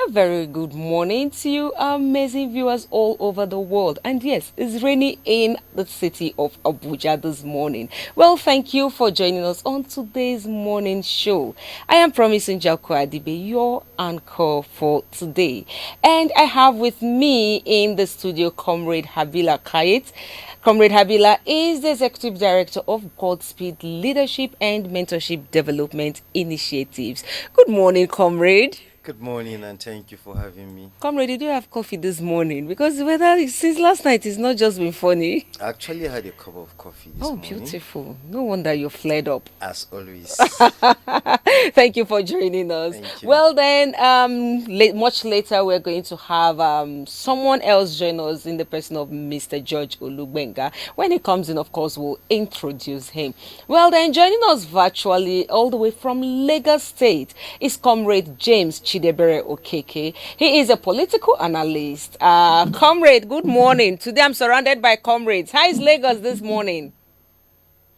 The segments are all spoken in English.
A very good morning to you, amazing viewers all over the world. And yes, it's raining in the city of Abuja this morning. Well, thank you for joining us on today's morning show. I am promising Jako Adibe, your anchor for today. And I have with me in the studio Comrade Habila Kayet. Comrade Habila is the Executive Director of Godspeed Leadership and Mentorship Development Initiatives. Good morning, Comrade. Good morning and thank you for having me. Comrade, did you have coffee this morning? Because the weather since last night is not just been funny. I actually had a cup of coffee this Oh, morning, beautiful. No wonder you're flared up. as always. Thank you for joining us. Thank you. Well, then, much later, we're going to have someone else join us in the person of Mr. George Olugbenga. When he comes in, of course, we'll introduce him. Well, then, joining us virtually all the way from Lagos State is Comrade James Chidebere Okeke. He is a political analyst. Comrade, good morning. Today, I'm surrounded by comrades. How is Lagos this morning?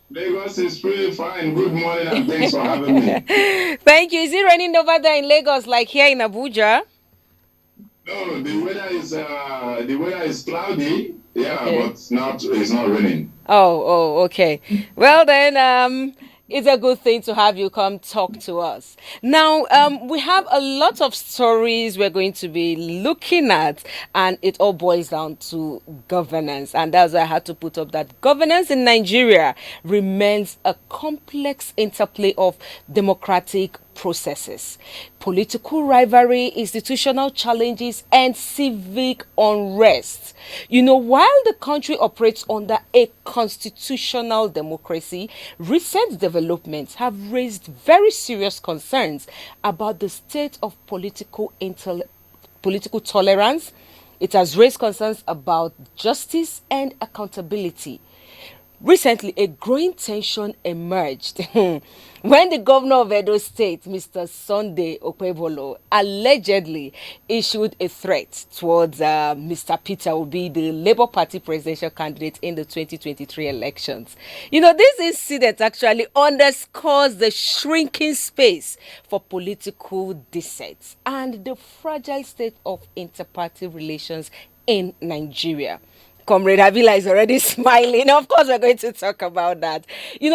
Lagos is pretty fine. Good morning and thanks for having me. Thank you. Is it raining over there in Lagos like here in Abuja? No, the weather is cloudy. Yeah, Okay. but it's not raining. Okay. Well then, it's a good thing to have you come talk to us. Now, we have a lot of stories we're going to be looking at, and it all boils down to governance. And that's why I had to put up that governance in Nigeria remains a complex interplay of democratic processes, political rivalry, institutional challenges, and civic unrest. While the country operates under a constitutional democracy, recent developments have raised very serious concerns about the state of political tolerance. It has raised concerns about justice and accountability. Recently, a growing tension emerged when the governor of Edo State, Mr. Sunday Okpebholo, allegedly issued a threat towards Mr. Peter Obi, the Labour Party presidential candidate in the 2023 elections. This incident actually underscores the shrinking space for political dissent and the fragile state of inter-party relations in Nigeria. Comrade Avila is already smiling. Of course, we're going to talk about that.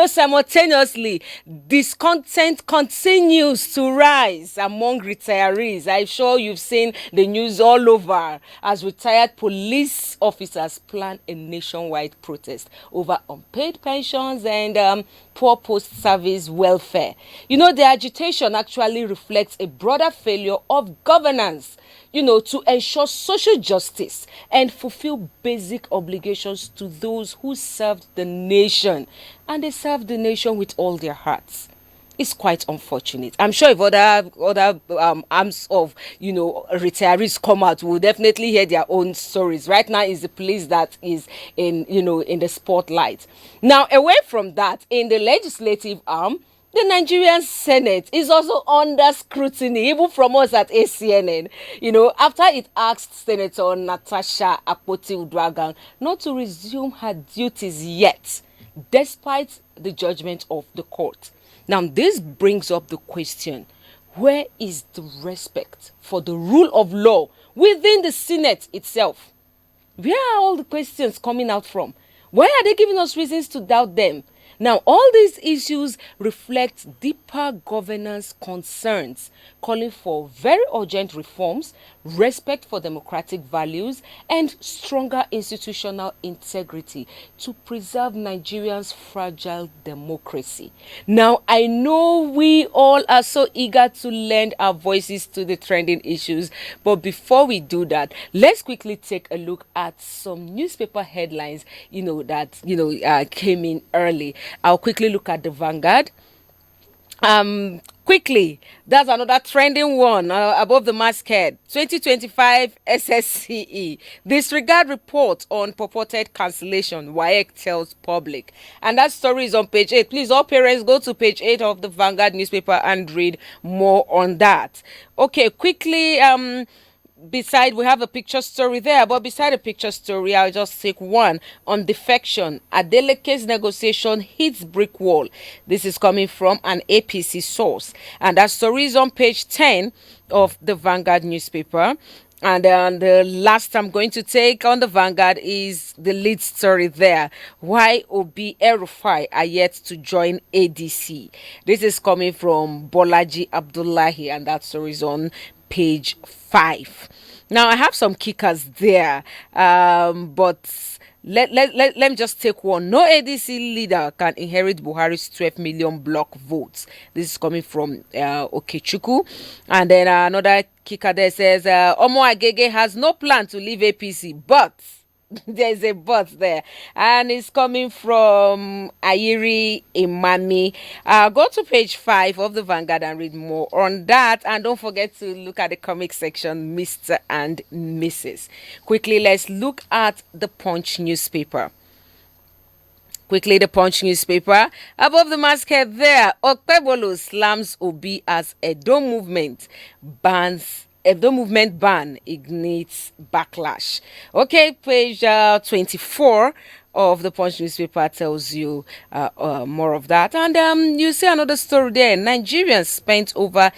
Simultaneously, discontent continues to rise among retirees. I'm sure you've seen the news all over as retired police officers plan a nationwide protest over unpaid pensions and poor post-service welfare. The agitation actually reflects a broader failure of governance, to ensure social justice and fulfill basic obligations to those who served the nation. And they served the nation with all their hearts. It's quite unfortunate. I'm sure if other arms of retirees come out, we'll definitely hear their own stories. Right now is the police that is in the spotlight. Now, away from that, in the legislative arm, the Nigerian Senate is also under scrutiny, even from us at ACNN. After it asked Senator Natasha Akpoti-Uduaghan not to resume her duties yet, despite the judgment of the court. Now, this brings up the question, where is the respect for the rule of law within the Senate itself? Where are all the questions coming out from? Why are they giving us reasons to doubt them? Now, all these issues reflect deeper governance concerns, calling for very urgent reforms, respect for democratic values, and stronger institutional integrity to preserve Nigeria's fragile democracy. Now, I know we all are so eager to lend our voices to the trending issues, but before we do that, let's quickly take a look at some newspaper headlines, that came in early. I'll quickly look at the Vanguard. Quickly, that's another trending one above the masthead. 2025 SSCE disregard report on purported cancellation. WAEC tells public, and that story is on page 8. Please, all parents, go to page 8 of the Vanguard newspaper and read more on that. Okay, quickly. beside we have a picture story there, but beside the picture story, I'll just take one on defection. Adeleke's negotiation hits brick wall. This is coming from an APC source, and that story is on page 10 of the Vanguard newspaper. And the last I'm going to take on the Vanguard is the lead story there. Why Obi Erufai are yet to join ADC. This is coming from Bolaji Abdullahi, and that story is on page 5. Now, I have some kickers there, but let me just take one. No ADC leader can inherit Buhari's 12 million block votes. This is coming from Okechukwu. And then another kicker there says, Omo Agege has no plan to leave APC, but there's a but there, and it's coming from Ayiri Imami. Go to page 5 of the Vanguard and read more on that, and don't forget to look at the comic section, Mr. and Mrs. Quickly, let's look at the Punch newspaper. Quickly, the Punch newspaper. Above the masthead there, Okpebolo slams Obi as Edo movement ban ignites backlash. Okay, page 24 of the Punch newspaper tells you more of that. And you see another story there. Nigerians spent over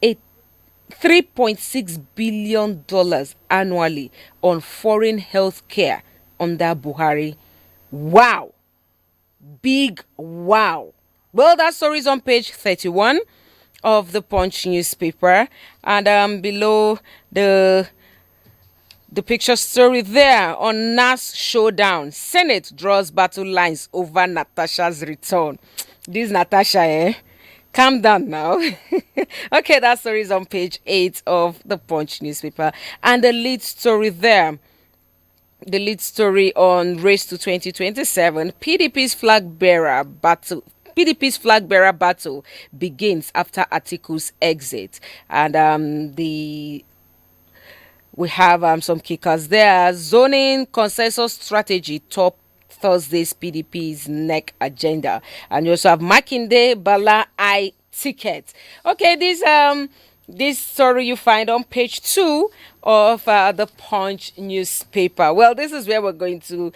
$3.6 billion annually on foreign health care under Buhari. Wow. Big wow. Well, that story is on page 31 of the Punch newspaper, and below the picture story there on NAS showdown, Senate draws battle lines over Natasha's return. This Natasha, calm down now. Okay, that story is on page 8 of the Punch newspaper, and the lead story there, the lead story on race to 2027, PDP's flag bearer battle begins after Atiku's exit. And we have some kickers there. Zoning consensus strategy top Thursday's PDP's neck agenda. And you also have Makinde Bala I ticket. Okay, this story you find on page 2 of the Punch newspaper. Well, this is where we're going to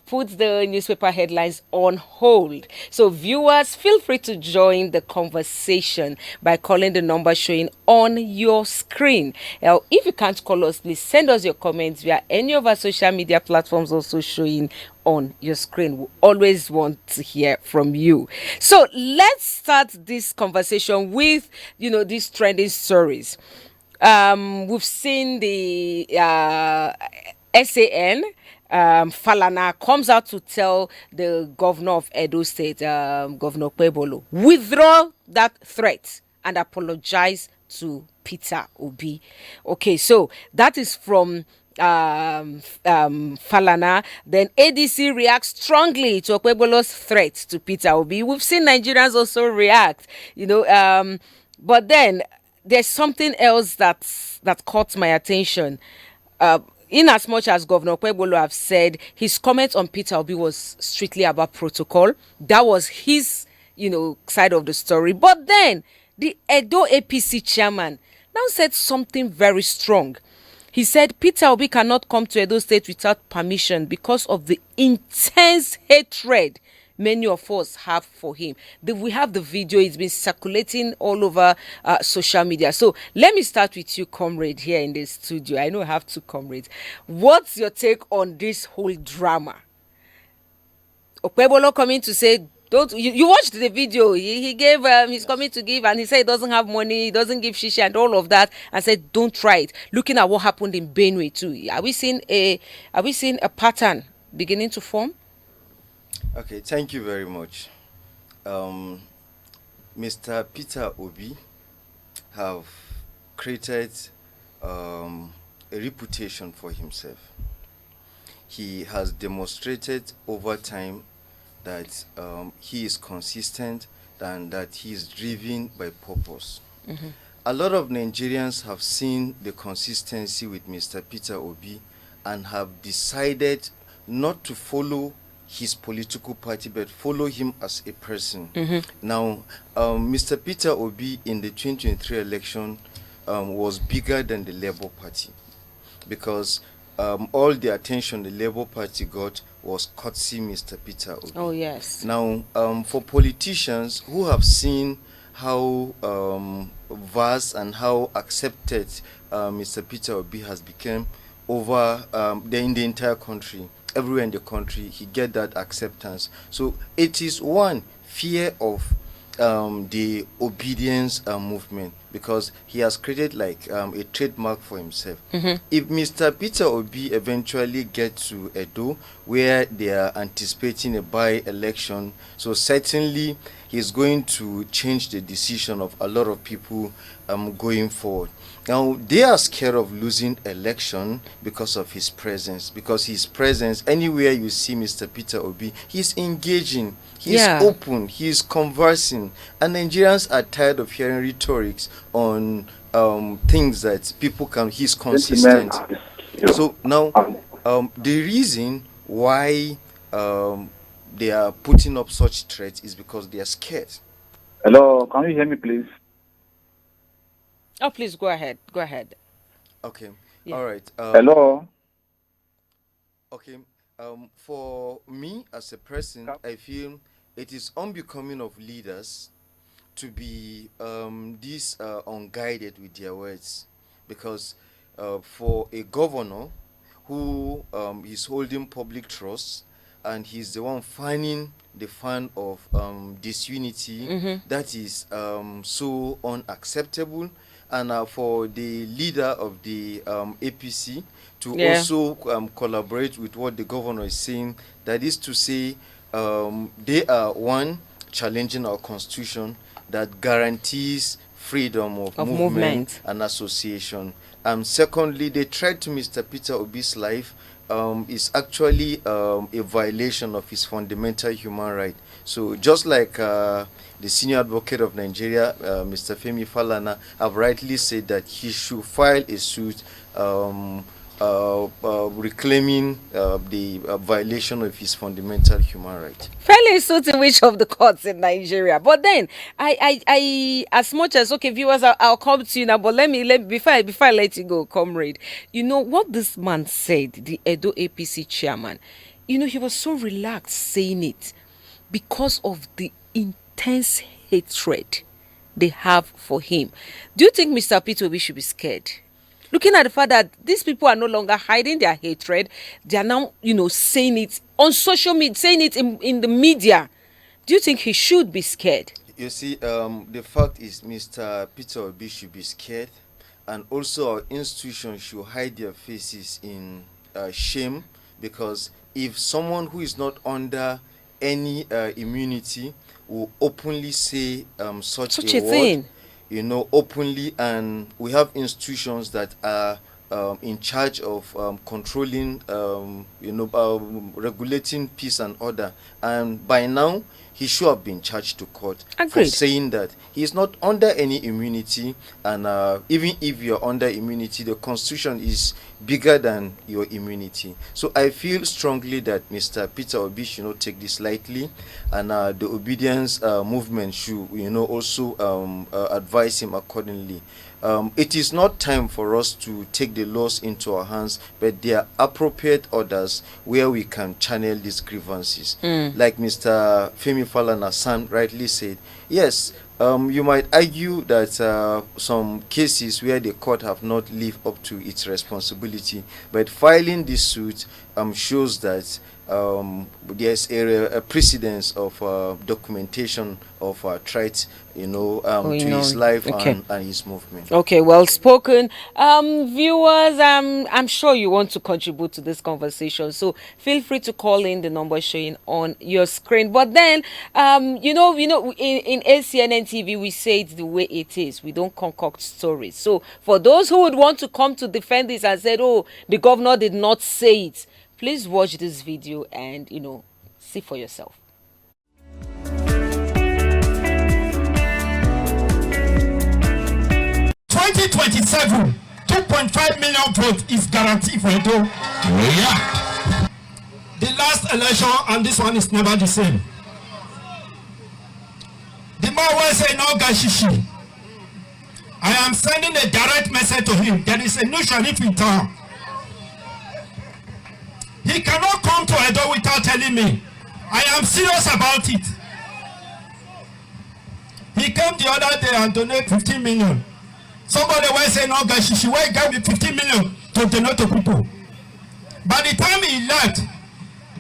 put the newspaper headlines on hold. So viewers, feel free to join the conversation by calling the number showing on your screen. Now, if you can't call us, please send us your comments via any of our social media platforms also showing on your screen. We always want to hear from you. So let's start this conversation with, these trending stories. We've seen the SAN, Falana comes out to tell the governor of Edo State, Governor Kwebolo, withdraw that threat and apologize to Peter Obi. Okay, so that is from Falana. Then ADC reacts strongly to Okwebolo's threat to Peter Obi. We've seen Nigerians also react, but then there's something else that caught my attention. In as much as Governor Kwebolo have said his comment on Peter Obi was strictly about protocol, that was his, side of the story. But then the Edo APC chairman now said something very strong. He said Peter Obi cannot come to Edo State without permission because of the intense hatred many of us have for him. We have the video. It's been circulating all over social media. So let me start with you, comrade, here in the studio. I know I have two comrades. What's your take on this whole drama? Okwebolo coming to say, don't you watched the video? He gave he's coming to give, and he said he doesn't have money, he doesn't give shishi and all of that, and said don't try it. Looking at what happened in Benue too, are we seeing a pattern beginning to form? Okay, thank you very much. Mr. Peter Obi have created a reputation for himself. He has demonstrated over time that he is consistent and that he is driven by purpose. Mm-hmm. A lot of Nigerians have seen the consistency with Mr. Peter Obi and have decided not to follow his political party but follow him as a person. Mm-hmm. Now, Mr. Peter Obi in the 2023 election was bigger than the Labour Party. because all the attention the Labour Party got was courtesy Mr. Peter Obi. Oh, yes. Now, for politicians who have seen how vast and how accepted Mr. Peter Obi has become over in the entire country, everywhere in the country, he get that acceptance. So it is one fear of the obedience movement, because he has created like a trademark for himself. If Mr. Peter Obi eventually gets to Edo, where they are anticipating a by-election, so certainly he's going to change the decision of a lot of people going forward. Now, they are scared of losing election because of his presence. Because his presence, anywhere you see Mr. Peter Obi, he's engaging, he's open, he's conversing. And Nigerians are tired of hearing rhetorics on things that people can, he's consistent. So now, the reason why they are putting up such threats is because they are scared. Hello, can you hear me, please? Oh, please go ahead. Go ahead. Okay. Yeah. All right. Hello. Okay. For me as a person, I feel it is unbecoming of leaders to be this unguided with their words, because for a governor who is holding public trust and he's the one fanning the fan of disunity, that is so unacceptable. And for the leader of the APC to also collaborate with what the governor is saying, that is to say, they are one, challenging our constitution that guarantees freedom of movement and association. Secondly, the threat to Mr. Peter Obi's life is actually a violation of his fundamental human right. So just like the senior advocate of Nigeria, Mr. Femi Falana, have rightly said that he should file a suit reclaiming the violation of his fundamental human right. Fairly suit in which of the courts in Nigeria? But then, I as much as okay, viewers, I'll come to you now. But let me before I let you go, comrade. You know what this man said, the Edo APC chairman. You know, he was so relaxed saying it because of the intense hatred they have for him. Do you think Mr. Peter Obi should be scared? Looking at the fact that these people are no longer hiding their hatred, they are now, saying it on social media, saying it in the media. Do you think he should be scared? You see, the fact is Mr. Peter Obi should be scared, and also our institutions should hide their faces in shame, because if someone who is not under any immunity will openly say such a word, thing, openly, and we have institutions that are in charge of controlling, regulating peace and order, and by now he should have been charged to court. Agreed. For saying that he is not under any immunity, and even if you're under immunity, the constitution is bigger than your immunity. So I feel strongly that Mr. Peter Obi should not take this lightly, and the obedience movement should also advise him accordingly. It is not time for us to take the laws into our hands, but there are appropriate orders where we can channel these grievances. Like Mr. Femi Falana rightly said, yes, you might argue that some cases where the court have not lived up to its responsibility, but filing this suit shows that there's a precedence of documentation of threats, to his life and his movement. Okay, well spoken. Viewers, I'm sure you want to contribute to this conversation, so feel free to call in the number showing on your screen. But then, in ACNNTV, we say it the way it is. We don't concoct stories. So for those who would want to come to defend this and said, oh, the governor did not say it, please watch this video and, see for yourself. 2027, 2.5 million votes is guaranteed for Edo. Yeah. The last election and this one is never the same. The man will say no gashishi. I am sending a direct message to him. There is a new sheriff in town. He cannot come to Edo without telling me. I am serious about it. He came the other day and donated 15 million. Somebody was saying, no, guys, she will give me 15 million to donate to people. By the time he left,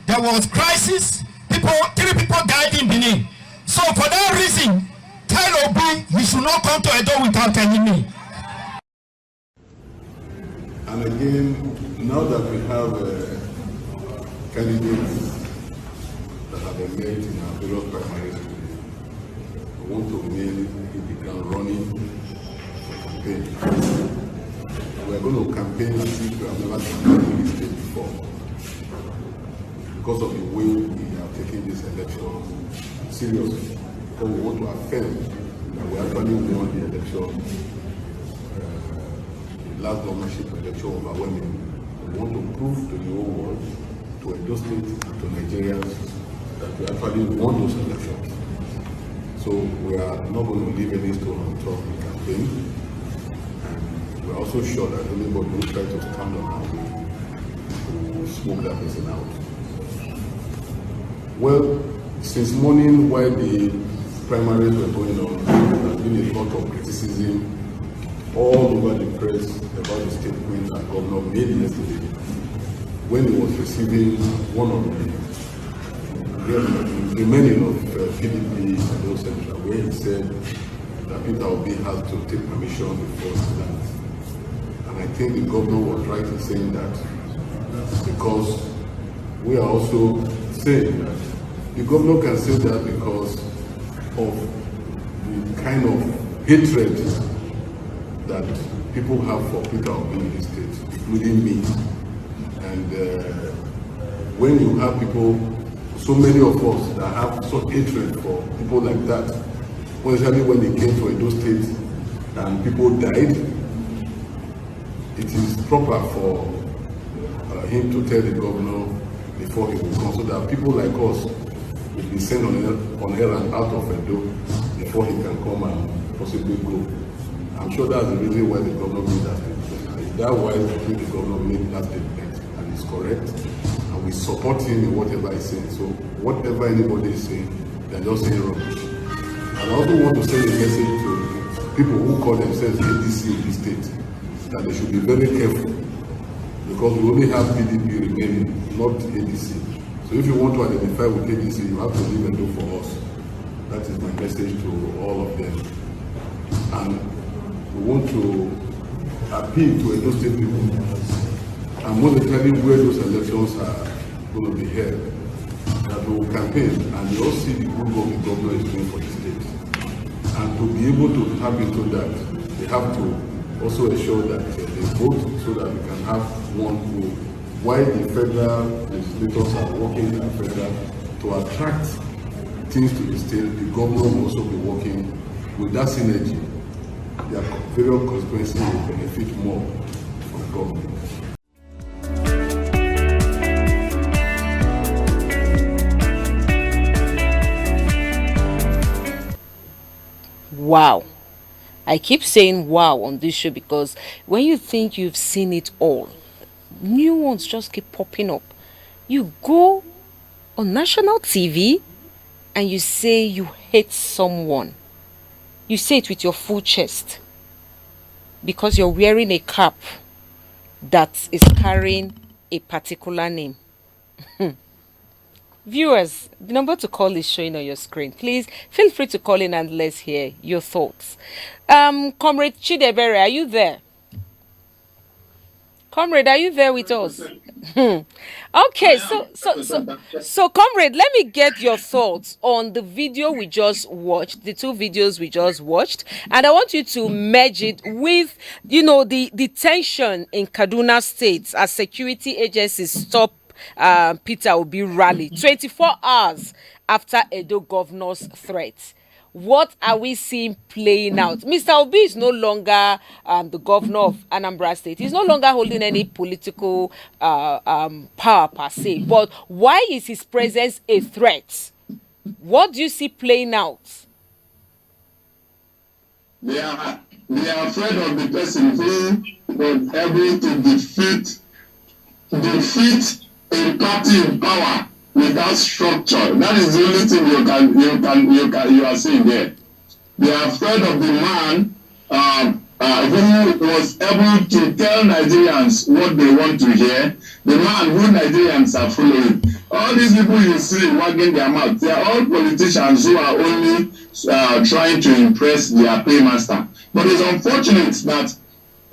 there was crisis. Three people died in Benin. So for that reason, tell Obi he should not come to Edo without telling me. And again, now that we have candidates that have emerged in our various primaries, we want to remain in the ground running for campaign. We are going to campaign as if we have never campaigned in this state before, because of the way we are taking this election seriously. Because we want to affirm that we actually won the election, the last governorship election overwhelmingly. We want to prove to the whole world, to Edo State and to Nigerians, that we actually won those elections. So we are not going to leave any stone unturned in campaign. And we're also sure that anybody who tries to stand on our way will smoke that person out. Well, since morning while the primaries were going on, there has been a lot of criticism all over the press about the statement that Governor made yesterday when he was receiving one of the remaining of PDP and those central, where he said that Peter Obi has to take permission before he lands. And I think the governor was right in saying that, because we are also saying that the governor can say that because of the kind of hatred that people have for Peter Obi in the state, including me. And when you have people, so many of us that have such hatred for people like that, especially when they came to Edo State and people died, it is proper for him to tell the governor before he will come, so that people like us will be sent on errand out of Edo before he can come and possibly go. I'm sure that's the reason why the governor made that statement. That's why I think the governor made that statement, and it's correct. And we support him in whatever he's saying. So whatever anybody is saying, they're just saying rubbish. And I also want to send a message to people who call themselves ADC in the state, that they should be very careful, because we only have PDP remaining, not ADC. So if you want to identify with ADC, you have to leave and do for us. That is my message to all of them. And we want to appeal to Edo State people, and most especially where those elections are going to be held, that we will campaign and we all see the good work the governor is doing for the state. And to be able to tap into that, they have to also ensure that they vote, so that we can have one who, while the federal legislators are working in the federal to attract things to the state, the governor will also be working with that synergy. Their various constituencies will benefit more from government. Wow. I keep saying wow on this show because when you think you've seen it all, new ones just keep popping up. You go on national TV and you say you hate someone. You say it with your full chest because you're wearing a cap that is carrying a particular name. Viewers, the number to call is showing on your screen. Please feel free to call in and let's hear your thoughts. Comrade Chidebere, are you there? Comrade, are you there with us? Okay, so comrade, let me get your thoughts on the video we just watched, the two videos we just watched, and I want you to merge it with, the tension in Kaduna State as security agencies stop Peter Obi rally 24 hours after Edo governor's threat. What are we seeing playing out? Mr. Obi is no longer the governor of Anambra State. He's no longer holding any political power per se. But why is his presence a threat? What do you see playing out? They are afraid of the person who was able to defeat a party in power without structure. That is the only thing you are seeing there. They are afraid of the man who was able to tell Nigerians what they want to hear. The man who Nigerians are following. All these people you see wagging their mouth, they are all politicians who are only trying to impress their paymaster. But it's unfortunate that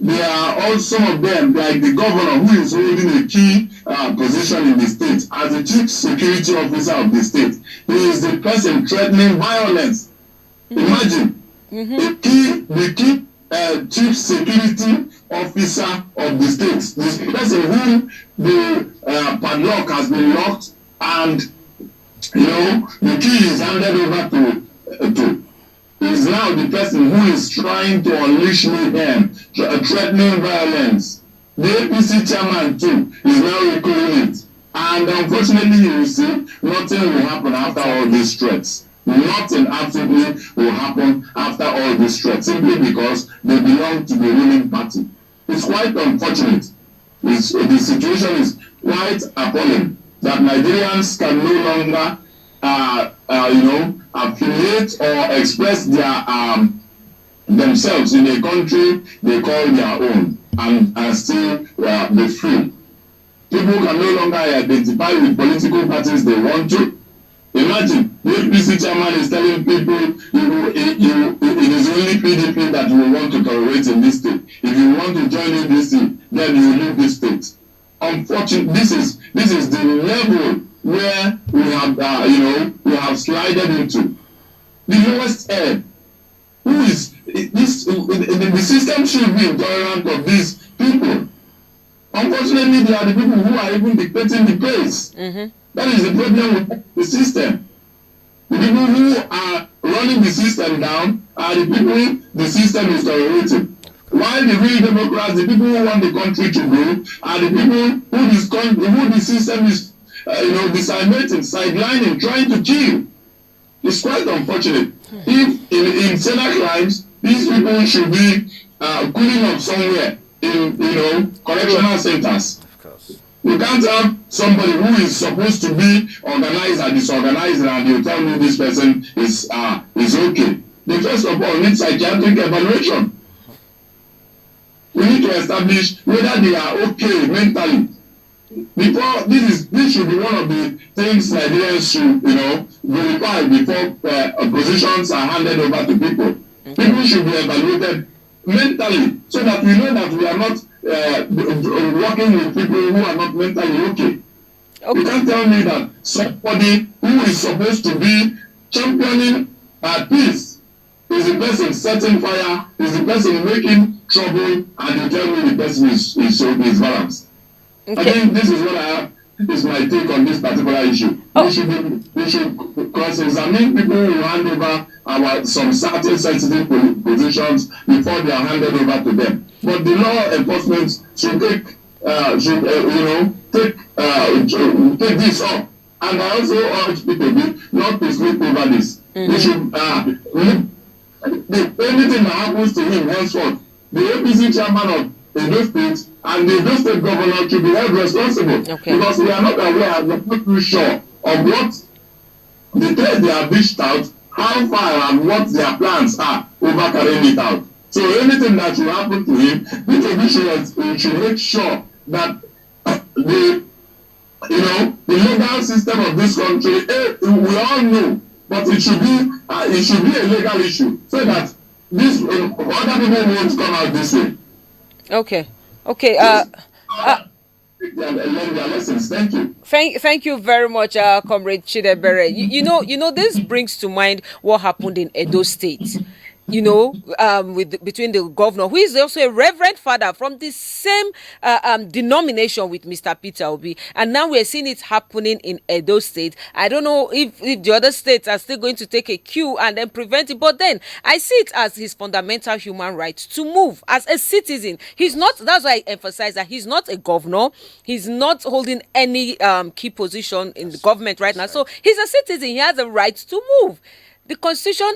there are all some of them, like the governor who is holding a key position in the state as the chief security officer of the state. He is the person threatening violence. Imagine the key chief security officer of the state, this person whom the padlock has been locked, and the key is handed over to is now the person who is trying to unleash mayhem, threatening violence. The APC chairman too is now recalling it, and unfortunately you will see nothing will happen after all these threats. Nothing absolutely will happen after all these threats, simply because they belong to the ruling party. It's quite unfortunate. The situation is quite appalling that Nigerians can no longer, affiliate or express their themselves in a country they call their own and still be free. People can no longer identify with political parties they want to. Imagine the APC chairman is telling people it is only PDP that you want to tolerate in this state. If you want to join APC, then you leave this state. Unfortunately, this is the level where we have we have slided into. The lowest ebb. Who is this? The system should be intolerant of these people. Unfortunately, they are the people who are even dictating the pace. That is the problem with the system. The people who are running the system down are the people the system is tolerating. While the real Democrats, the people who want the country to grow, are the people who the system is disseminating, sidelining, trying to kill. It's quite unfortunate. If in saner crimes, these people should be cooling off somewhere in correctional centers. You can't have somebody who is supposed to be organized and disorganized and you tell me this person is okay. They first of all need psychiatric evaluation. We need to establish whether they are okay mentally. Before this should be one of the things Nigerians should verify before positions are handed over to people. People should be evaluated mentally so that we know that we are not working with people who are not mentally okay. You can't tell me that somebody who is supposed to be championing peace is the person setting fire, is the person making trouble, and you tell me the person is balanced. Okay. I think this is what I have. This is my take on this particular issue. We should cross-examine people who hand over some certain sensitive positions before they are handed over to them. But the law enforcement should take this up. And I also urge people not to sleep over this. We should anything that happens to him henceforth, the APC chairman of Edo State and the Edo State governor should be held responsible. Because we are not aware, we are not too sure of what the threats they have dished out, how far and what their plans are over carrying it out. So anything that should happen to him, we should make sure that the legal system of this country, we all know, but it should be a legal issue so that this other people won't come out this way. Okay. Learn their lessons. Thank you. Thank you very much, Comrade Chidebere. You know, this brings to mind what happened in Edo State. Between the governor, who is also a reverend father from the same denomination with Mr. Peter Obi, and now we're seeing it happening in Edo State. I don't know if the other states are still going to take a cue and then prevent it, but then I see it as his fundamental human right to move as a citizen. He's not. That's why I emphasize that he's not a governor. He's not holding any key position in the government right now. So he's a citizen. He has a right to move. The constitution,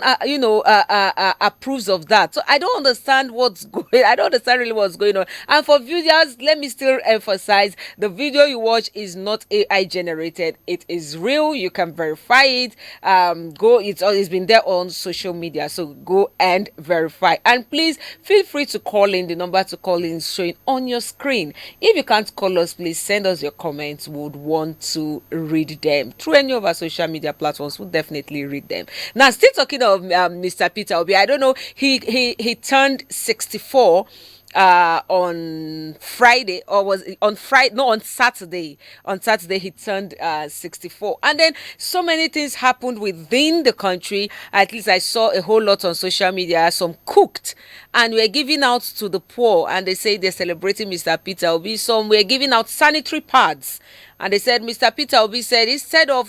approves of that. So I don't understand what's going. I don't understand really what's going on. And for viewers, let me still emphasize: the video you watch is not AI generated. It is real. You can verify it. It's been there on social media. So go and verify. And please feel free to call in. The number to call in is showing on your screen. If you can't call us, please send us your comments. We would want to read them through any of our social media platforms. We'll definitely read them. Now, still talking of Mr. Peter Obi, I don't know. He turned 64 on Friday, or was it on Friday? No, on Saturday. On Saturday he turned 64, and then so many things happened within the country. At least I saw a whole lot on social media. Some cooked and were giving out to the poor, and they say they're celebrating Mr. Peter Obi. Some were giving out sanitary pads, and they said Mr. Peter Obi said, instead of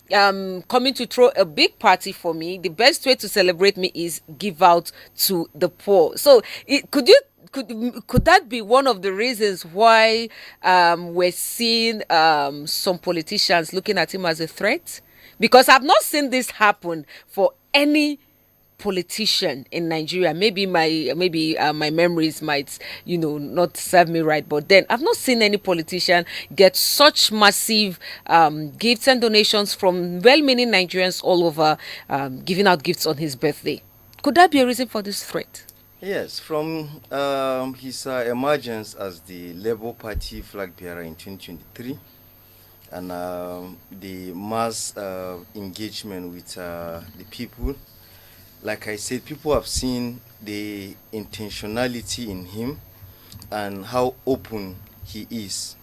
coming to throw a big party for me, the best way to celebrate me is give out to the poor. So could that be one of the reasons why we're seeing some politicians looking at him as a threat? Because I've not seen this happen for any politician in Nigeria. Maybe my memories might not serve me right, but then I've not seen any politician get such massive gifts and donations from well-meaning Nigerians all over, giving out gifts on his birthday. Could that be a reason for this threat? Yes, from his emergence as the Labour Party flag bearer in 2023, and the mass engagement with the people. Like I said, people have seen the intentionality in him and how open he is.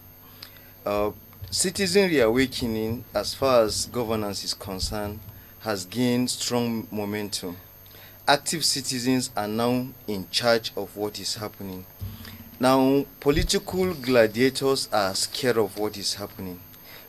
Citizen reawakening, as far as governance is concerned, has gained strong momentum. Active citizens are now in charge of what is happening. Now, political gladiators are scared of what is happening,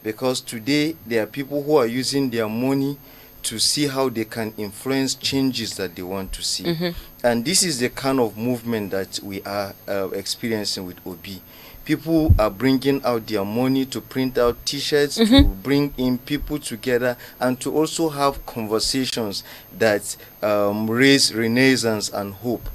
because today there are people who are using their money to see how they can influence changes that they want to see. And this is the kind of movement that we are experiencing with Obi. People are bringing out their money to print out t-shirts, to bring in people together, and to also have conversations that raise renaissance and hope.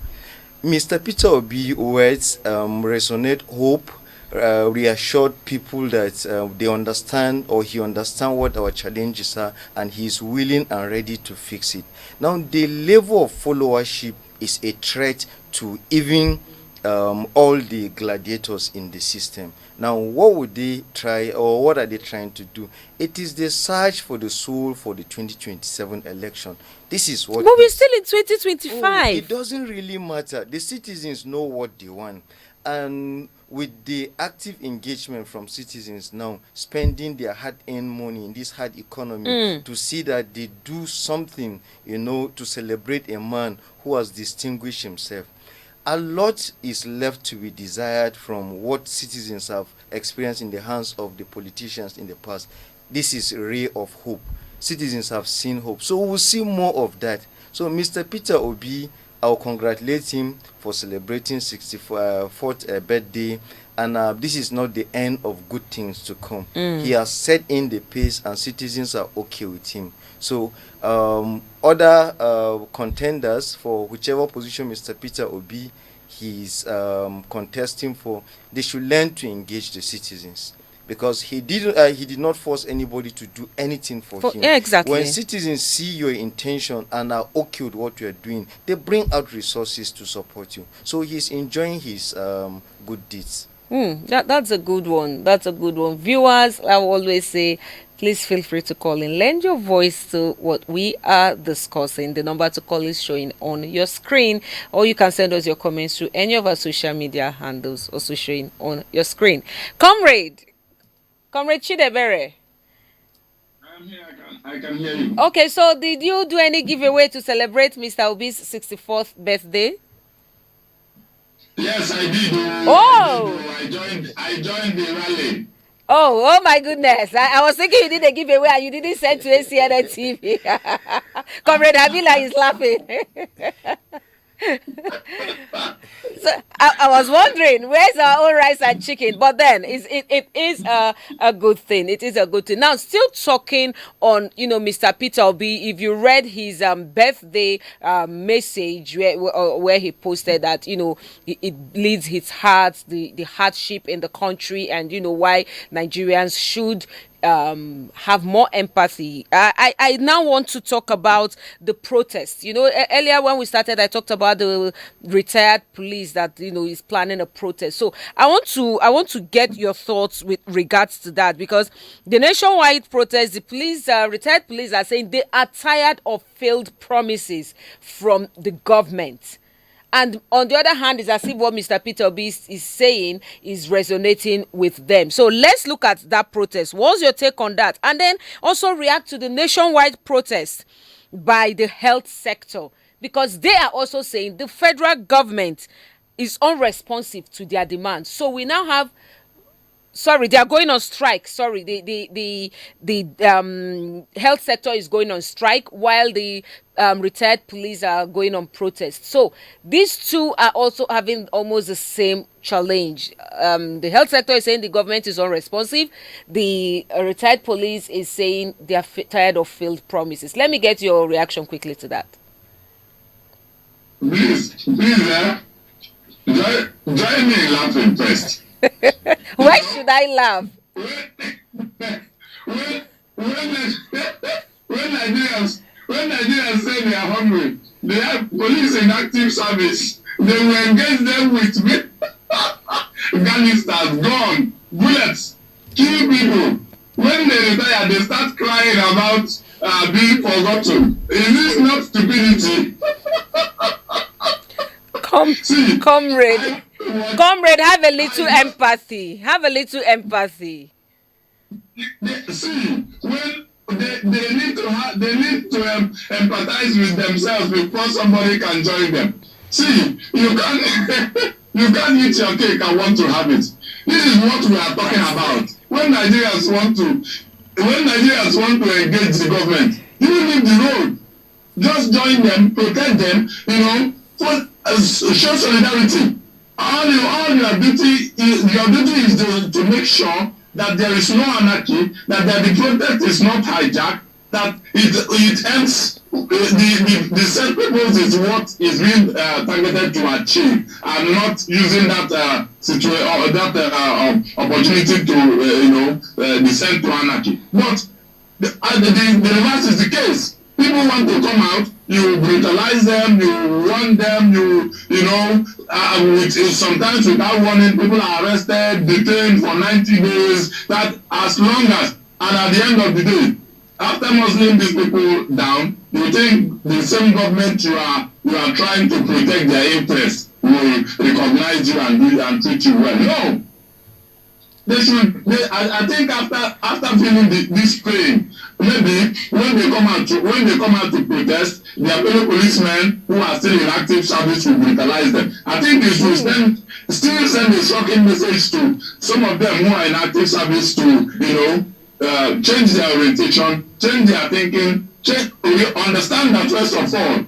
Mr. Peter Obi words resonate hope, reassured people that they understand, or he understands what our challenges are, and he is willing and ready to fix it. Now, the level of followership is a threat to even all the gladiators in the system. Now, what would they try, or what are they trying to do? It is the search for the soul for the 2027 election. This is what. But we're still in 2025. It doesn't really matter. The citizens know what they want, and with the active engagement from citizens now, spending their hard-earned money in this hard economy to see that they do something, to celebrate a man who has distinguished himself. A lot is left to be desired from what citizens have experienced in the hands of the politicians in the past. This is a ray of hope. Citizens have seen hope. So we'll see more of that. So Mr. Peter Obi, I'll congratulate him for celebrating 64th birthday. And this is not the end of good things to come. He has set in the pace, and citizens are okay with him. So other contenders for whichever position Mr. Peter Obi is contesting for, they should learn to engage the citizens, because he did not force anybody to do anything for him. Yeah, exactly. When citizens see your intention and are okay with what you are doing, they bring out resources to support you. So he's enjoying his good deeds. That's a good one. That's a good one. Viewers, I will always say, please feel free to call in. Lend your voice to what we are discussing. The number to call is showing on your screen, or you can send us your comments through any of our social media handles, also showing on your screen. Comrade Chidebere. I'm here. I can hear you. Okay, so did you do any giveaway to celebrate Mr. Obi's 64th birthday? Yes, I did. Oh! I joined the rally. Oh my goodness. I was thinking you did a giveaway and you didn't send to ACNNTV. Comrade Avila is laughing. So I was wondering where's our own rice and chicken, but then it is a good thing. It is a good thing. Now, still talking on Mr. Peter Obi. If you read his birthday message where he posted that it bleeds his heart, the hardship in the country, and why Nigerians should have more empathy. I now want to talk about the protests. Earlier when we started, I talked about the retired police that is planning a protest. So I want to get your thoughts with regards to that, because the nationwide protest, the police, retired police are saying they are tired of failed promises from the government. And on the other hand, it's as if what Mr. Peter Obi is saying is resonating with them. So let's look at that protest. What's your take on that? And then also react to the nationwide protest by the health sector, because they are also saying the federal government is unresponsive to their demands. So we now have they are going on strike. The health sector is going on strike, while the retired police are going on protest. So these two are also having almost the same challenge. The health sector is saying the government is unresponsive. The retired police is saying they are tired of failed promises. Let me get your reaction quickly to that. Please, join me in laughing first. Why should I laugh? When Nigerians say they are hungry, they have police in active service. They will engage them with canisters, gun, bullets, kill people. When they retire, they start crying about being forgotten. Is this not stupidity? Comrade, have a little empathy. Have a little empathy. See, when they need to empathize with themselves before somebody can join them. See, you can't eat your cake and want to have it. This is what we are talking about. When Nigerians want to engage the government, you leave the road. Just join them, protect them, show solidarity. Your duty is to make sure that there is no anarchy, that the protest is not hijacked, that it ends. The set purpose is what is being targeted to achieve, and not using that situation or that opportunity to descend to anarchy. But the reverse is the case. People want to come out, you brutalize them, you warn them, sometimes without warning, people are arrested, detained for 90 days, that as long as, and at the end of the day, after muzzling these people down, you think the same government you are trying to protect their interests will recognize you and treat you well. No. I think after feeling this pain, maybe when they come out to protest, their fellow policemen who are still in active service will brutalize them. I think this will still send a shocking message to some of them who are in active service to change their orientation, change their thinking, understand that first of all,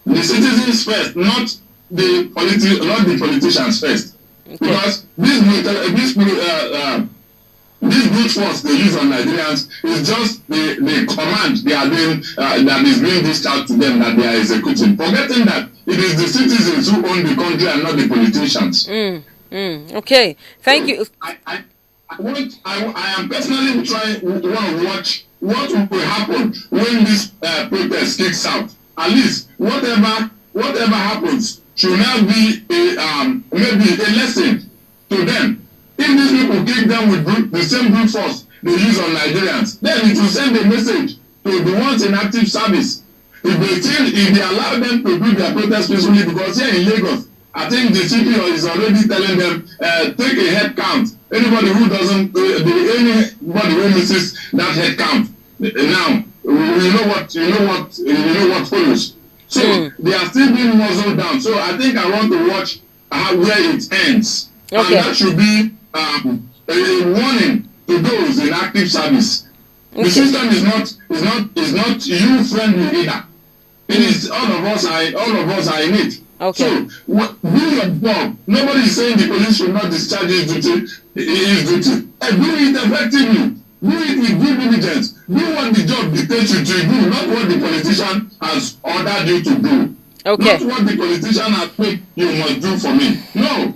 the citizens first, not the politicians first. Okay. Because this brute force they use on Nigerians is just the command they are doing that is being discharged to them that they are executing, forgetting that it is the citizens who own the country and not the politicians. Okay, thank you. I am personally want to watch what will happen when this protest kicks out. At least whatever happens should now be maybe a lesson to them. If these people kick them with the same brute force they use on Nigerians, then it will send a message to the ones in active service. If they allow them to do their protest peacefully, because here in Lagos, I think the CPO is already telling them take a head count. Anybody who misses that head count, now you know what follows. So they are still being muzzled down. So I think I want to watch where it ends. Okay. And that should be a warning to those in active service. Okay. The system is not you friendly either. It is all of us are in it. So, Okay. do your job. Nobody is saying the police should not discharge his duty. Do it effectively. Do it with due diligence. Do what the job dictates you to do, not what the politician has ordered you to do. Okay. Not what the politician has said you must do for me. No.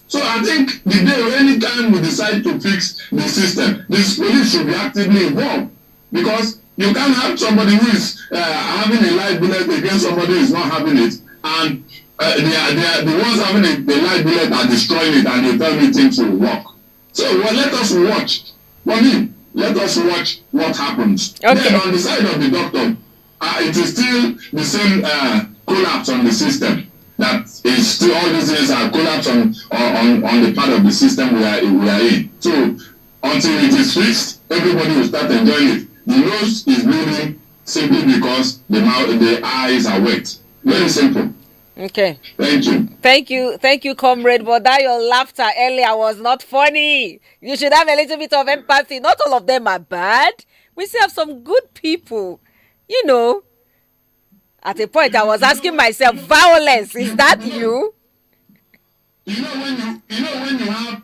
So I think the day any time we decide to fix the system, this police should be actively involved, because you can't have somebody who is having a live bullet against somebody who is not having it, and they are the ones having the live bullet are destroying it, and they tell me things will work. So let us watch. For me, let us watch what happens. Okay. Then on the side of the doctor, it is still the same collapse on the system. That is still, all these things are collapse on the part of the system we are in. So until it is fixed, everybody will start enjoying it. The nose is bleeding simply because the eyes are wet. Very simple. Okay. Thank you. Thank you, comrade. But that your laughter earlier was not funny. You should have a little bit of empathy. Not all of them are bad. We still have some good people. You know, at a point I was asking myself, violence, is that you? You know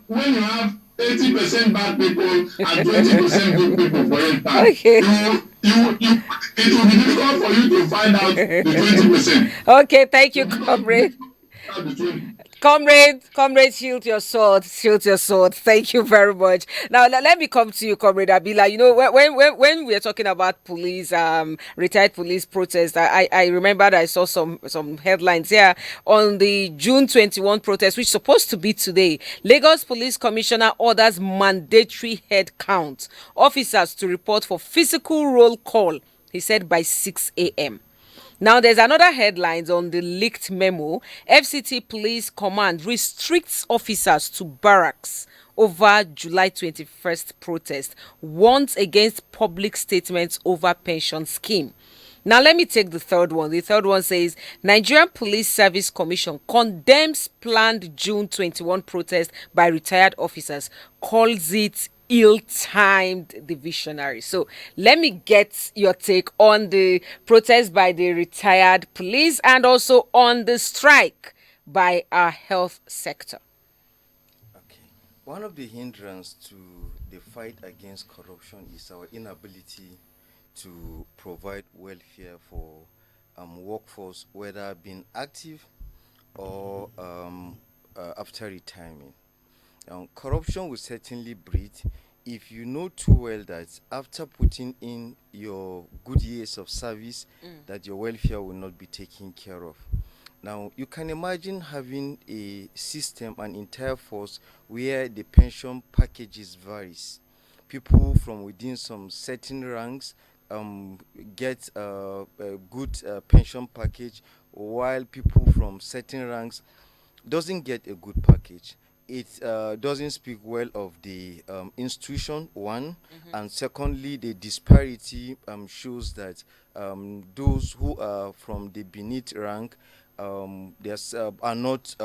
when you have 80% bad people and 20% good people for instance, Okay. it will be difficult for you to find out the 20%. Okay, thank you, comrade. Comrade, shield your sword. Thank you very much. Now let me come to you, Comrade Abila. You know, when we are talking about police, retired police protest, I remember that I saw some headlines here on the June 21 protest, which is supposed to be today. Lagos Police Commissioner orders mandatory head count. Officers to report for physical roll call, he said, by 6 a.m. Now, there's another headlines on the leaked memo. FCT Police Command restricts officers to barracks over July 21st protest. Warns against public statements over pension scheme. Now, let me take the third one. The third one says, Nigerian Police Service Commission condemns planned June 21 protest by retired officers, calls it ill-timed divisionary. So let me get your take on the protest by the retired police and also on the strike by our health sector. Okay. One of the hindrances to the fight against corruption is our inability to provide welfare for workforce, whether being active or after retirement. Corruption will certainly breed if you know too well that after putting in your good years of service, that your welfare will not be taken care of. Now, you can imagine having a system, an entire force, where the pension packages varies. People from within some certain ranks get a good pension package, while people from certain ranks doesn't get a good package. It doesn't speak well of the institution, one, and secondly, the disparity shows that those who are from the beneath rank are not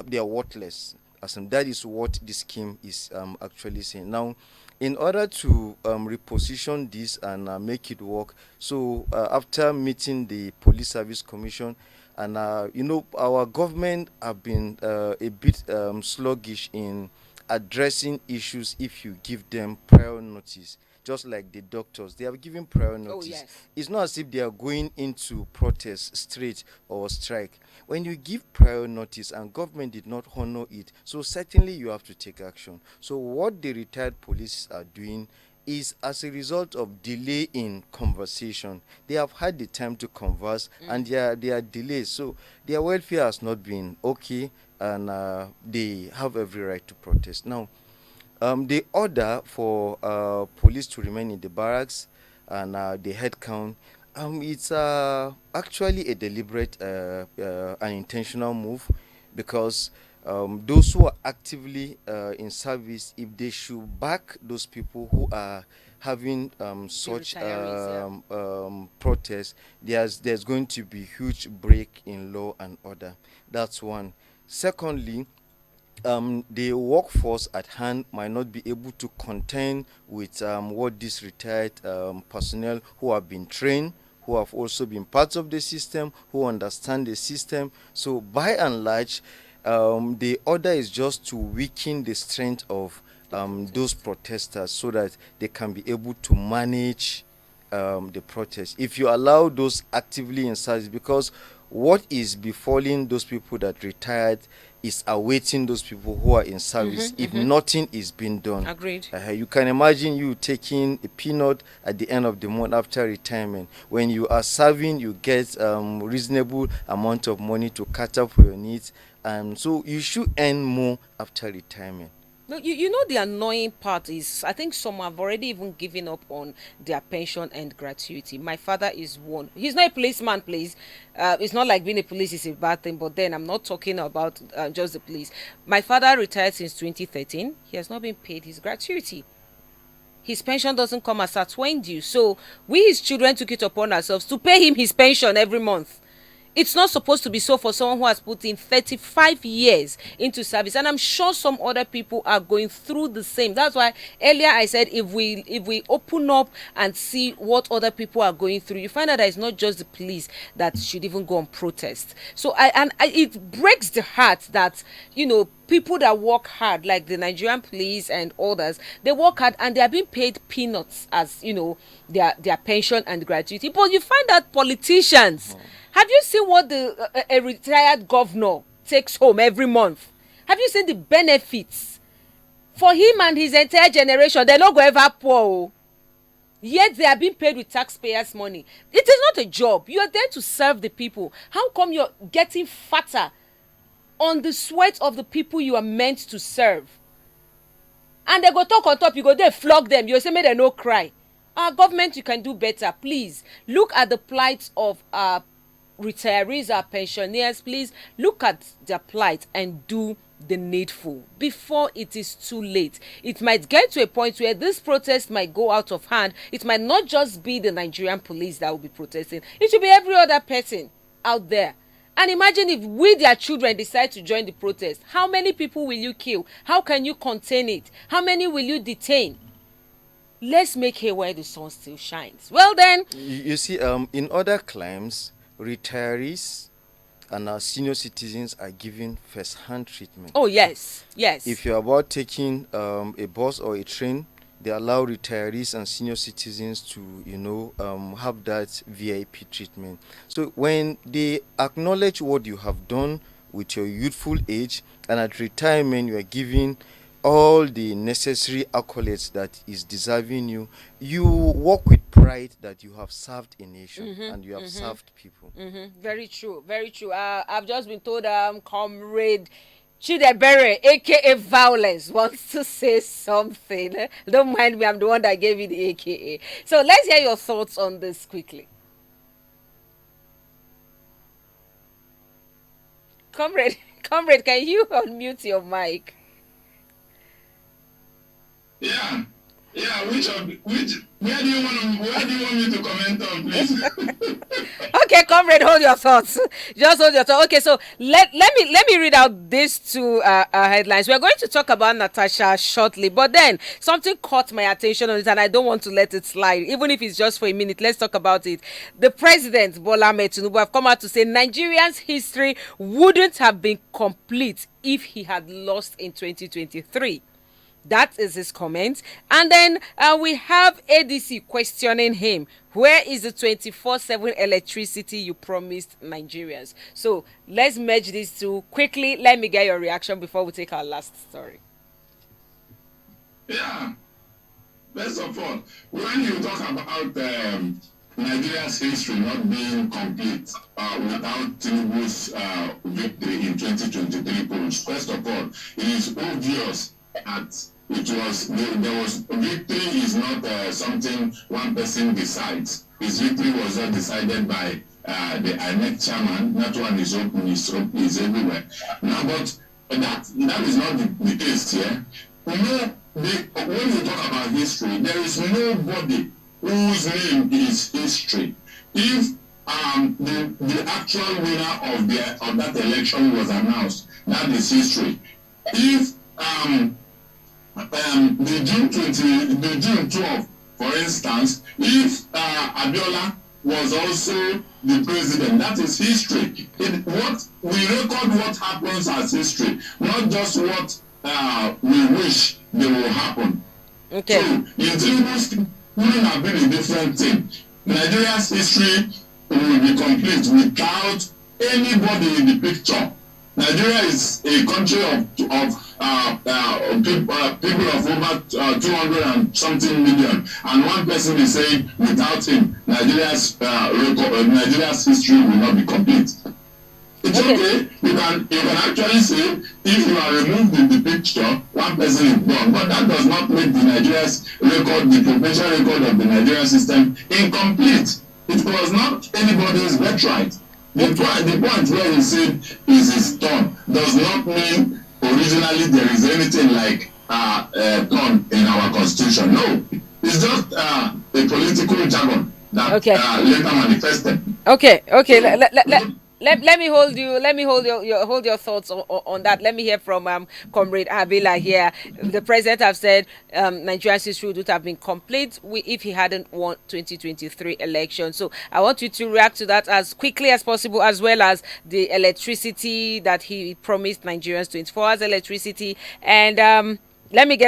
they are worthless. As in, that is what the scheme is actually saying. Now, in order to reposition this and make it work, so after meeting the Police Service Commission, and our government have been a bit sluggish in addressing issues if you give them prior notice. Just like the doctors, they are given prior notice. Yes. It's not as if they are going into protest straight or strike. When you give prior notice and government did not honor it, so certainly you have to take action. So what the retired police are doing is as a result of delay in conversation. They have had the time to converse, and there are delays. So their welfare has not been okay, and they have every right to protest. Now, the order for police to remain in the barracks and the head count, it's actually a deliberate and intentional move, because those who are actively in service, if they should back those people who are having such protests, there's going to be huge break in law and order. That's one. Secondly, the workforce at hand might not be able to contend with what these retired personnel who have been trained, who have also been part of the system, who understand the system. So by and large, the order is just to weaken the strength of those protesters so that they can be able to manage the protest. If you allow those actively in service, because what is befalling those people that retired is awaiting those people who are in service if nothing is being done. Agreed. You can imagine you taking a peanut at the end of the month after retirement. When you are serving, you get reasonable amount of money to catch up for your needs, and so you should earn more after retirement. No, you know the annoying part is I think some have already even given up on their pension and gratuity. My father is one. He's not a policeman, please. It's not like being a police is a bad thing, but then I'm not talking about just the police. My father retired since 2013. He has not been paid his gratuity. His pension doesn't come as at when due. So we, his children, took it upon ourselves to pay him his pension every month. It's not supposed to be so for someone who has put in 35 years into service, and I'm sure some other people are going through the same. That's why earlier I said if we open up and see what other people are going through, you find out that it's not just the police that should even go on protest. So it breaks the heart that people that work hard, like the Nigerian police and others, they work hard and they are being paid peanuts as their pension and gratuity. But you find that politicians. Have you seen what a retired governor takes home every month? Have you seen the benefits? For him and his entire generation, they're not going to ever poor. Yet they are being paid with taxpayers' money. It is not a job. You are there to serve the people. How come you're getting fatter on the sweat of the people you are meant to serve? And they go talk on top, you go there, flog them. You say, may they no cry. Our government, you can do better. Please, look at the plight of retirees, our pensioners. Please look at their plight and do the needful before it is too late. It might get to a point where this protest might go out of hand. It might not just be the Nigerian police that will be protesting. It should be every other person out there. And imagine if we, their children, decide to join the protest. How many people will you kill? How can you contain it? How many will you detain? Let's make hay where the sun still shines. Well then, you see, in other climes, retirees and our senior citizens are given first-hand treatment. Oh yes. If you're about taking a bus or a train, they allow retirees and senior citizens to have that VIP treatment. So when they acknowledge what you have done with your youthful age, and at retirement you are given all the necessary accolades that is deserving you walk with pride that you have served a nation and you have served people. Very true. I've just been told Comrade Chidebere, aka Violence, wants to say something. Don't mind me, I'm the one that gave you the aka. So let's hear your thoughts on this quickly. Comrade, can you unmute your mic? Yeah. Where do you want me to comment on, please? Okay, comrade, hold your thoughts. Just hold your thoughts. Okay, so let me read out these two headlines. We're going to talk about Natasha shortly, but then something caught my attention on it, and I don't want to let it slide, even if it's just for a minute. Let's talk about it. The president, Bola Ahmed Tinubu, have come out to say Nigeria's history wouldn't have been complete if he had lost in 2023. That is his comment. And then we have ADC questioning him. Where is the 24/7 electricity you promised Nigerians? So let's merge these two quickly. Let me get your reaction before we take our last story. Yeah. First of all, when you talk about Nigeria's history not being complete without Tinubu's victory in 2023 polls, first of all, it is obvious that there was victory is not something one person decides. His victory was not decided by the INEC chairman. That one is open, is everywhere. Now, but that is not the case here. When you talk about history, there is nobody whose name is history. If the actual winner of that election was announced, that is history. If the June 12, for instance, if Abiola was also the president. That is history. We record what happens as history, not just what we wish they will happen. Okay. So in Tinubu's wouldn't have been a different thing. Nigeria's history will be complete without anybody in the picture. Nigeria is a country of people of over 200 and something million, and one person is saying without him, Nigeria's history will not be complete. It's okay. You can actually say if you are removed in the picture, one person is gone, but that does not make the Nigeria's record, the provincial record of the Nigerian system, incomplete. It was not anybody's birthright. The point where he said is his turn does not mean originally there is anything like turn in our constitution. No, it's just a political jargon that later manifested. Okay. Let me hold you. Let me hold your thoughts on that. Let me hear from Comrade Abila here. The president have said Nigeria's history would have been complete if he hadn't won 2023 election. So I want you to react to that as quickly as possible, as well as the electricity that he promised Nigerians, 24 hours electricity. And I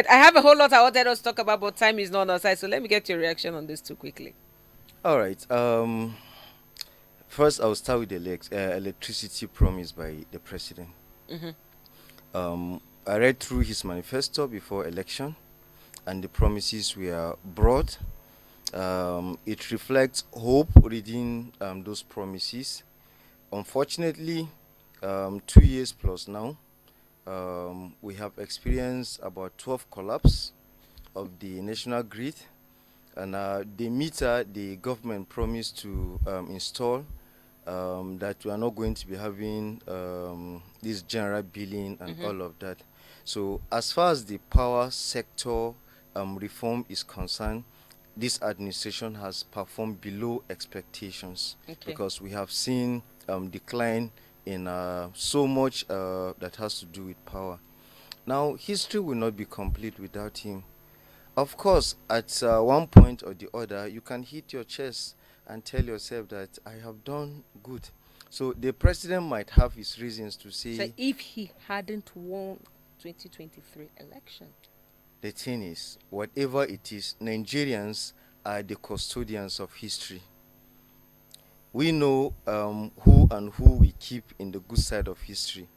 have a whole lot I wanted us to talk about, but time is not on our side. So let me get your reaction on this too quickly. All right. First, I'll start with the electricity promised by the president. I read through his manifesto before election, and the promises were broad. It reflects hope reading those promises. Unfortunately, 2 years plus now, we have experienced about 12 collapse of the national grid, and the meter the government promised to install, that we are not going to be having this general billing and all of that. So as far as the power sector reform is concerned, this administration has performed below expectations, because we have seen decline in so much that has to do with power. Now, history will not be complete without him. Of course, at one point or the other, you can hit your chest and tell yourself that I have done good. So the president might have his reasons to say. So if he hadn't won 2023 election, the thing is, whatever it is, Nigerians are the custodians of history. We know who we keep in the good side of history.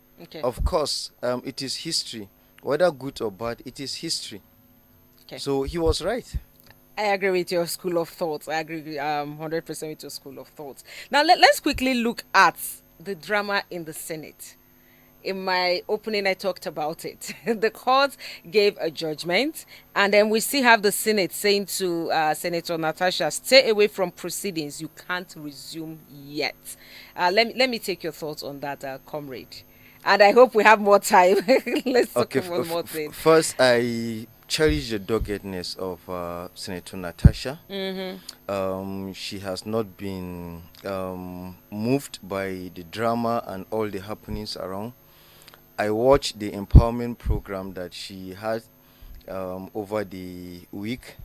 Of course, it is history. Whether good or bad, it is history. So he was right. I agree with your school of thoughts. I agree 100% with your school of thoughts. Now, let's quickly look at the drama in the Senate. In my opening, I talked about it. The court gave a judgment, and then we still have the Senate saying to Senator Natasha, stay away from proceedings. You can't resume yet. Let me take your thoughts on that, comrade. And I hope we have more time. Let's talk about one more thing. First, I cherish the doggedness of Senator Natasha. She has not been moved by the drama and all the happenings around. I watched the empowerment program that she had over the week,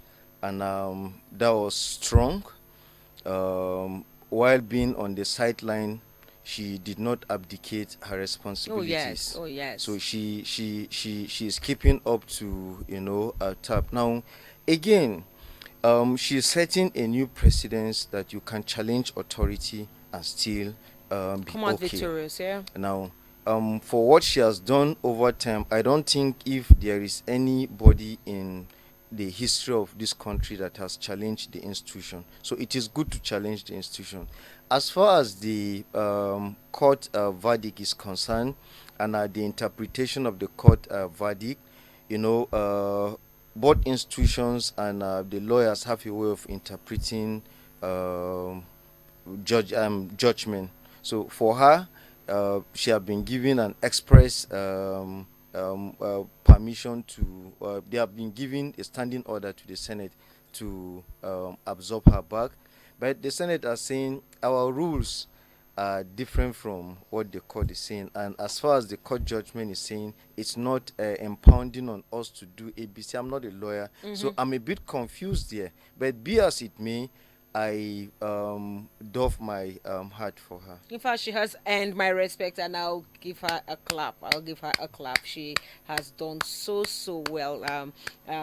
and that was strong. While being on the sideline, she did not abdicate her responsibilities. Oh yes. So she is keeping up to a tap. Now, again, she's setting a new precedence that you can challenge authority and still be come out victorious. Yeah. Now, for what she has done over time, I don't think if there is anybody in the history of this country that has challenged the institution. So it is good to challenge the institution. As far as the court verdict is concerned, and the interpretation of the court verdict, both institutions and the lawyers have a way of interpreting judgment. So for her, she has been given an express permission to, they have been given a standing order to the Senate to absorb her back. But the Senate are saying our rules are different from what the court is saying. And as far as the court judgment is saying, it's not impounding on us to do ABC. I'm not a lawyer, so I'm a bit confused there. But be as it may, I doff my hat for her. In fact, she has earned my respect, and I'll give her a clap. I'll give her a clap. She has done so well.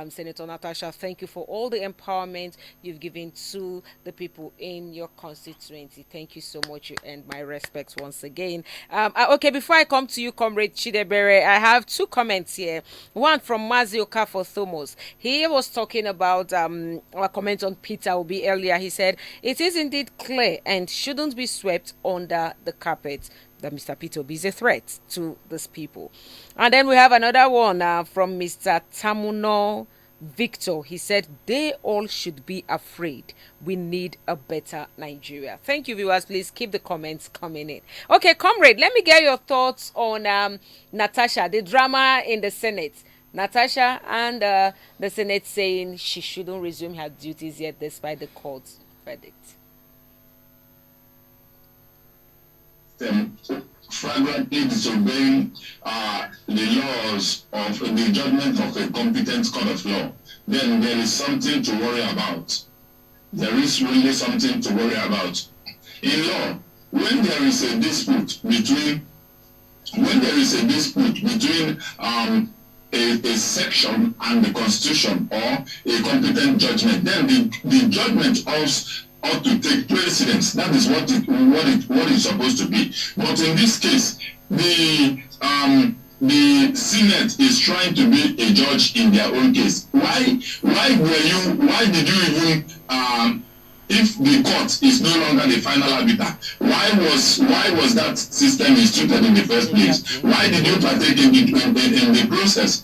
Senator Natasha, thank you for all the empowerment you've given to the people in your constituency. Thank you so much. You earned my respect once again. Okay, before I come to you, Comrade Chidebere, I have two comments here. One from Mazioka for Thomos. He was talking about our comment on Peter Obi earlier. He said it is indeed clear and shouldn't be swept under the carpet that Mr. Peter Obi is a threat to these people. And then we have another one from Mr. Tamuno Victor. He said they all should be afraid. We need a better Nigeria. Thank you, viewers. Please keep the comments coming in. Okay, comrade, let me get your thoughts on Natasha, the drama in the Senate. Natasha and the Senate saying she shouldn't resume her duties yet despite the court's verdict. Flagrantly disobeying the laws of the judgment of a competent court of law, then there is something to worry about. There is really something to worry about. In law, when there is a dispute between a section and the constitution or a competent judgment, then the judgment also ought to take precedence. That is what it's supposed to be. But in this case, the Senate is trying to be a judge in their own case. Why did you even if the court is no longer the final arbiter, why was that system instituted in the first place? Why did you partake in the process?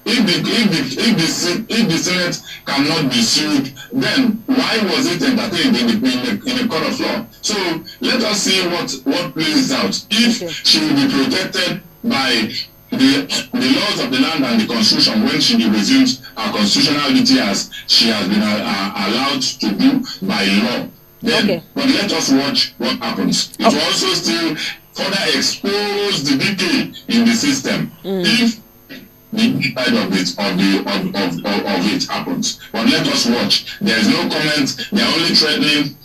If the Senate cannot be sued, then why was it entertained in the court of law? So let us see what plays out. If she will be protected by the laws of the land and the constitution when she resumes her constitutional duty as she has been allowed to do by law, then but let us watch what happens. It will also still further expose the decay in the system if the side of it happens. But let us watch. There is no comment. They are only threatening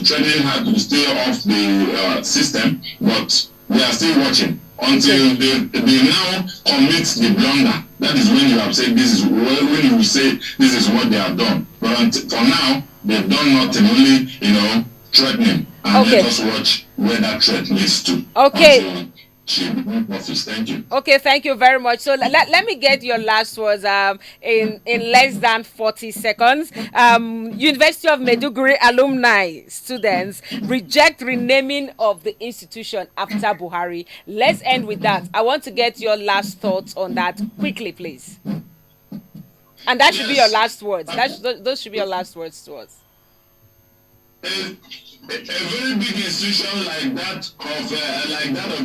threatening her to stay off the system, but we are still watching until they now commit the blunder. That is when you have said when you say this is what they have done. But for now, they've done nothing, only threatening. And let us watch where that threat leads to. Okay. Thank you. Okay, thank you very much. So let me get your last words in less than 40 seconds. University of Maiduguri alumni students reject renaming of the institution after Buhari. Let's end with that. I want to get your last thoughts on that quickly, please. And that should be your last words. Those should be your last words to us. A very big institution like that of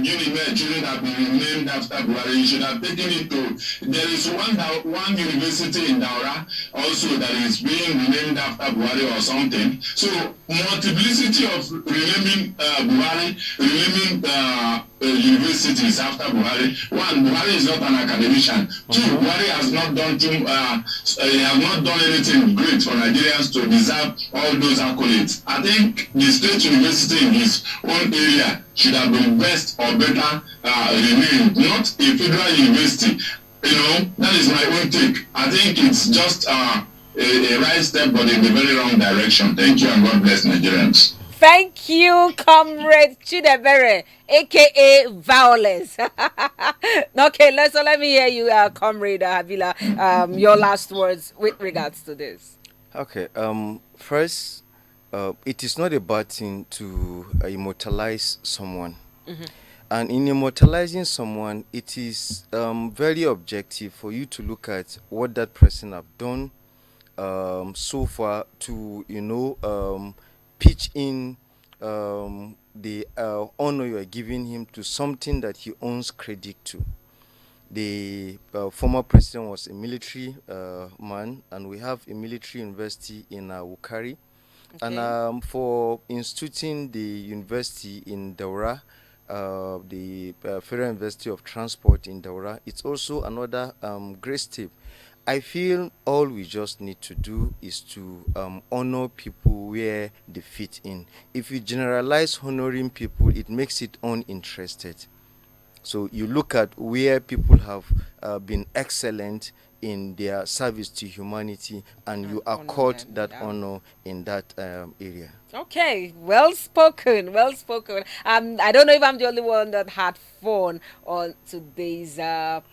Unimed shouldn't have been renamed after Buhari. You should have taken it to. There is one university in Daura also that is being renamed after Buhari or something. So multiplicity of renaming universities after Buhari. One, Buhari is not an academician. Two, Buhari has not done anything great for Nigerians to deserve all those accolades. I think the state university in his own area should have been best or better renamed, not a federal university. That is my own take. I think it's just a right step, but in the very wrong direction. Thank you, and God bless Nigerians. Thank you, Comrade Chidebere, aka Violence. Okay, let me hear you, Comrade Havila. Your last words with regards to this. Okay. First, it is not a bad thing to immortalize someone. And in immortalizing someone, it is very objective for you to look at what that person have done so far to pitch in the honor you are giving him to something that he owns credit to. The former president was a military man, and we have a military university in Wukari. Okay. And for instituting the university in Daura, the Federal University of Transport in Daura, it's also another great step. I feel all we just need to do is to honor people where they fit in. If you generalize honoring people, it makes it uninterested. So you look at where people have been excellent in their service to humanity, and And you honor accord them. that Yeah. honor in that area. Okay, well spoken, well spoken. I don't know if I'm the only one that had fun on today's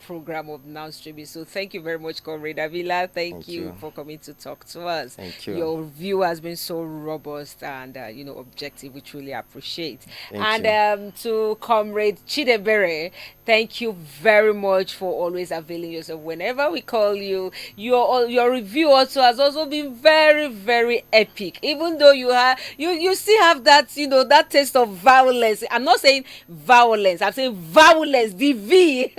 program of Now Streaming. So thank you very much, Comrade Avila. Thank Thank you you. for coming to talk to us. Thank you. Your view has been so robust and objective. We truly appreciate. Thank And you. to Comrade Chidebere, thank you very much for always availing yourself whenever we call you. Your review also has also been very, very epic. Even though you still have that that taste of violence. I'm not saying violence. I'm saying violence. The V.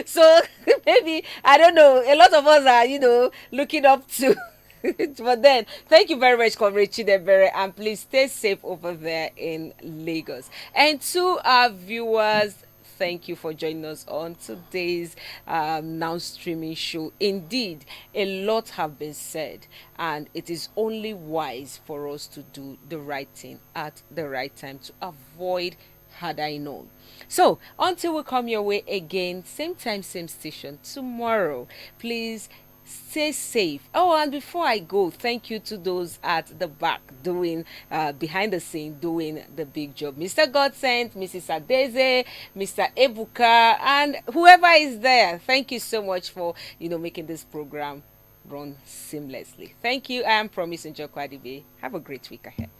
So maybe I don't know. A lot of us are looking up to. But then, thank you very much, Comrade Chidebere, and please stay safe over there in Lagos. And to our viewers, thank you for joining us on today's Now Streaming show. Indeed, a lot have been said, and it is only wise for us to do the right thing at the right time to avoid had I known. So, until we come your way again, same time, same station tomorrow, please stay safe. Oh, and before I go, thank you to those at the back doing behind the scene doing the big job. Mr. Godsent, Mrs. Adeze, Mr. Ebuka, and whoever is there. Thank you so much for making this program run seamlessly. Thank you. I am Promise Njokwadibe. Have a great week ahead.